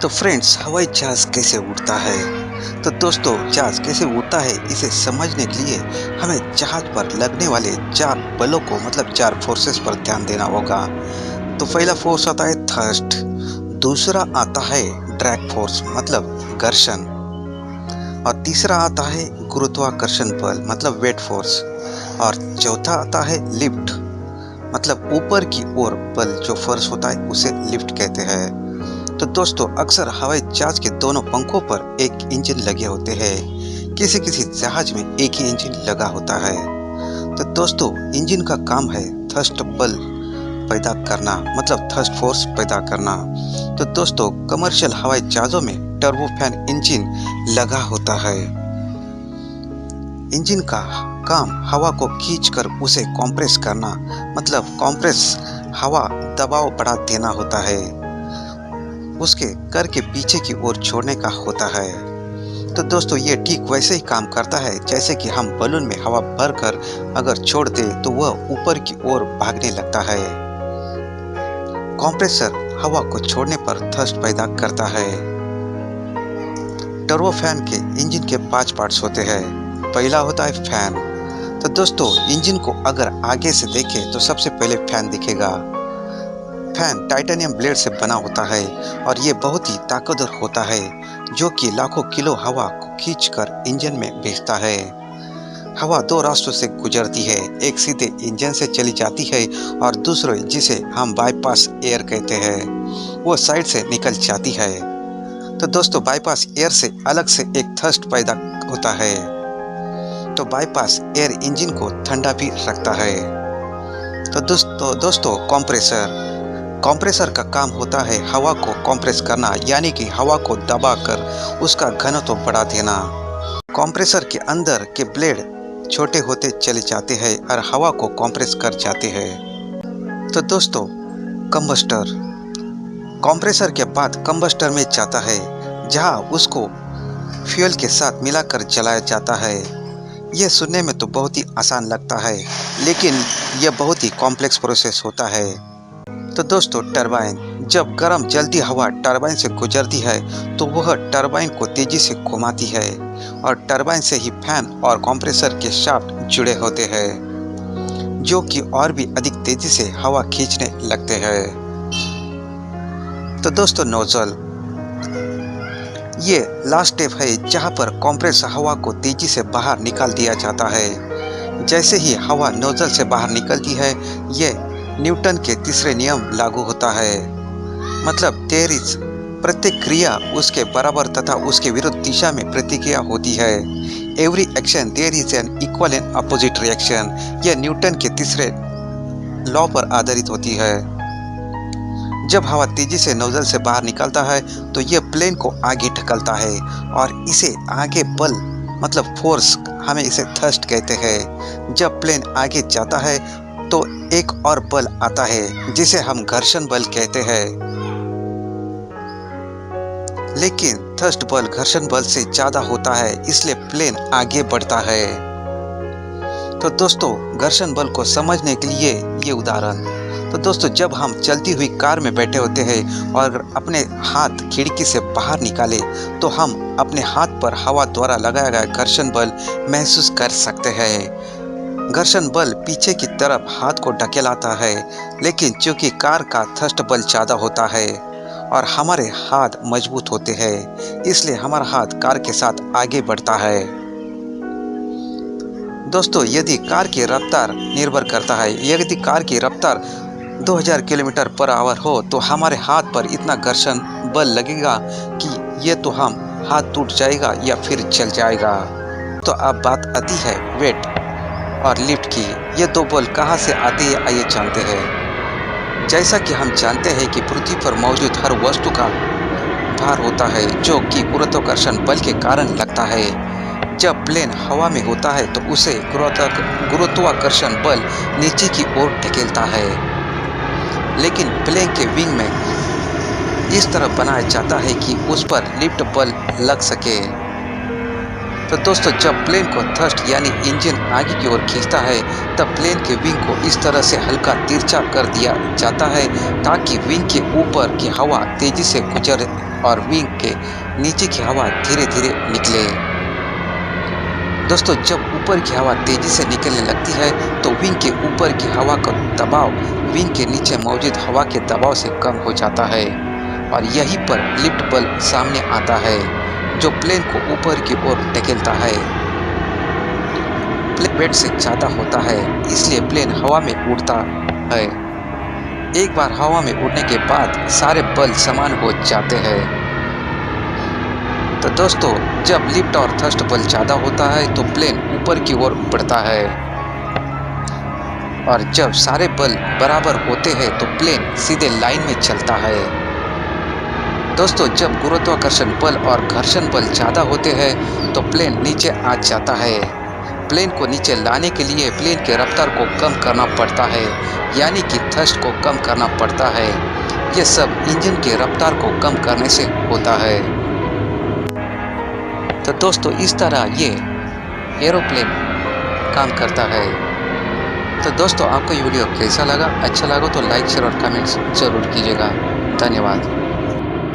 तो फ्रेंड्स, हवाई जहाज कैसे उड़ता है? तो दोस्तों, जहाज कैसे उड़ता है इसे समझने के लिए हमें जहाज पर लगने वाले चार बलों को मतलब चार फोर्सेस पर ध्यान देना होगा। तो पहला फोर्स आता है थ्रस्ट, दूसरा आता है ड्रैग फोर्स मतलब घर्षण, और तीसरा आता है गुरुत्वाकर्षण बल मतलब वेट फोर्स, और चौथा आता है लिफ्ट मतलब ऊपर की ओर बल जो फोर्स होता है उसे लिफ्ट कहते हैं। तो दोस्तों, अक्सर हवाई जहाज के दोनों पंखों पर एक इंजन लगे होते हैं। किसी किसी जहाज में एक ही इंजन लगा होता है। तो दोस्तों, इंजन का काम है थ्रस्ट बल पैदा करना मतलब थ्रस्ट फोर्स पैदा करना। तो दोस्तों, कमर्शियल हवाई जहाजों में टर्बोफैन इंजन लगा होता है। इंजन का काम हवा को खींचकर उसे कंप्रेस करना मतलब कंप्रेस हवा दबाव बढ़ा देना होता है, उसके कर के पीछे की ओर छोड़ने का होता है। तो दोस्तों, ये ठीक वैसे ही काम करता है जैसे कि हम बलून में हवा भरकर अगर छोड़ दे तो वह ऊपर की ओर भागने लगता है। कंप्रेसर हवा को छोड़ने पर थ्रस्ट पैदा करता है। टर्बोफैन के इंजन के 5 पार्ट्स होते हैं। पहला होता है फैन। तो दोस्तों, इंजन को अगर आगे से देखें तो सबसे पहले फैन दिखेगा। फैन टाइटेनियम ब्लेड से बना होता है और ये बहुत ही ताकतवर होता है जो कि लाखों किलो हवा को खींचकर इंजन में भेजता है। हवा दो रास्तों से गुजरती है, एक सीधे इंजन से चली जाती है और दूसरे जिसे हम बाईपास एयर कहते हैं वो साइड से निकल जाती है। तो दोस्तों, बाईपास एयर से अलग से एक थ्रस्ट पैदा होता है। तो बाईपास एयर इंजन को ठंडा भी रखता है। तो दोस्तों कंप्रेसर का काम होता है हवा को कंप्रेस करना यानी कि हवा को दबाकर उसका घनत्व बढ़ा देना। कंप्रेसर के अंदर के ब्लेड छोटे होते चले जाते हैं और हवा को कंप्रेस कर जाते हैं। तो दोस्तों, कंप्रेसर के बाद कंबस्टर में जाता है जहां उसको फ्यूल के साथ मिलाकर जलाया जाता है। यह सुनने में तो बहुत ही आसान लगता है लेकिन यह बहुत ही कॉम्प्लेक्स प्रोसेस होता है। तो दोस्तों, टरबाइन, जब गर्म जलती हवा टरबाइन से गुजरती है तो वह टरबाइन को तेजी से घुमाती है और टरबाइन से ही फैन और कंप्रेसर के शाफ्ट जुड़े होते हैं जो कि और भी अधिक तेजी से हवा खींचने लगते हैं। तो दोस्तों, नोजल, ये लास्ट स्टेप है जहां पर कंप्रेस हवा को तेजी से बाहर निकाल दिया जाता है। जैसे ही हवा नोजल से बाहर निकलती है, ये न्यूटन के तीसरे नियम लागू होता है मतलब देयर इज प्रत्येक क्रिया उसके बराबर तथा उसके विरुद्ध दिशा में प्रतिक्रिया होती है। Every action there is an equal and opposite reaction. यह न्यूटन के तीसरे लॉ पर आधारित होती है। जब हवा तेजी से नोजल से बाहर निकलता है तो यह प्लेन को आगे ढकलता है और इसे आगे बल मतलब फोर्स, हमें इसे थ्रस्ट कहते हैं। जब प्लेन आगे जाता है तो एक और बल आता है जिसे हम घर्षण बल कहते हैं, लेकिन थ्रस्ट बल घर्षण बल से ज्यादा होता है इसलिए प्लेन आगे बढ़ता है। तो दोस्तों, घर्षण बल को समझने के लिए ये उदाहरण। तो दोस्तों, जब हम चलती हुई कार में बैठे होते हैं और अगर अपने हाथ खिड़की से बाहर निकाले तो हम अपने हाथ पर हवा द्वारा लगाया गया घर्षण बल महसूस कर सकते हैं। घर्षण बल पीछे की तरफ हाथ को ढकेलाता है, लेकिन चूंकि कार का थ्रस्ट बल ज़्यादा होता है और हमारे हाथ मजबूत होते हैं इसलिए हमारा हाथ कार के साथ आगे बढ़ता है। दोस्तों, यदि कार की रफ्तार निर्भर करता है, यदि कार की रफ्तार 2000 किलोमीटर पर आवर हो तो हमारे हाथ पर इतना घर्षण बल लगेगा कि ये तो हम हाथ टूट जाएगा या फिर जल जाएगा। तो अब बात आती है वेट और लिफ्ट की। ये दो बल कहाँ से आते हैं आइए जानते हैं। जैसा कि हम जानते हैं कि पृथ्वी पर मौजूद हर वस्तु का भार होता है जो कि गुरुत्वाकर्षण बल के कारण लगता है। जब प्लेन हवा में होता है तो उसे गुरुत्वाकर्षण बल नीचे की ओर ढकेलता है, लेकिन प्लेन के विंग में इस तरह बनाया जाता है कि उस पर लिफ्ट बल लग सके। तो दोस्तों जब प्लेन को थ्रस्ट यानी इंजन आगे की ओर खींचता है तब प्लेन के विंग को इस तरह से हल्का तिरछा कर दिया जाता है ताकि विंग के ऊपर की हवा तेजी से गुजरे और विंग के नीचे की हवा धीरे धीरे निकले। दोस्तों जब ऊपर की हवा तेजी से निकलने लगती है तो विंग के ऊपर की हवा का दबाव विंग के नीचे मौजूद हवा के दबाव से कम हो जाता है और यहीं पर लिफ्ट बल सामने आता है जो प्लेन को ऊपर की ओर धकेलता है। प्लेन वेट से ज़्यादा होता है इसलिए प्लेन हवा में उड़ता है। एक बार हवा में उड़ने के बाद सारे बल समान हो जाते हैं। तो दोस्तों जब लिफ्ट और थ्रस्ट बल ज़्यादा होता है तो प्लेन ऊपर की ओर बढ़ता है और जब सारे बल बराबर होते हैं तो प्लेन सीधे लाइन में चलता है। दोस्तों जब गुरुत्वाकर्षण बल और घर्षण बल ज़्यादा होते हैं तो प्लेन नीचे आ जाता है। प्लेन को नीचे लाने के लिए प्लेन के रफ्तार को कम करना पड़ता है यानी कि थ्रस्ट को कम करना पड़ता है। यह सब इंजन के रफ्तार को कम करने से होता है। तो दोस्तों इस तरह ये एरोप्लेन काम करता है। तो दोस्तों आपको ये वीडियो कैसा लगा? अच्छा लगा तो लाइक शेयर और कमेंट्स जरूर कीजिएगा। धन्यवाद।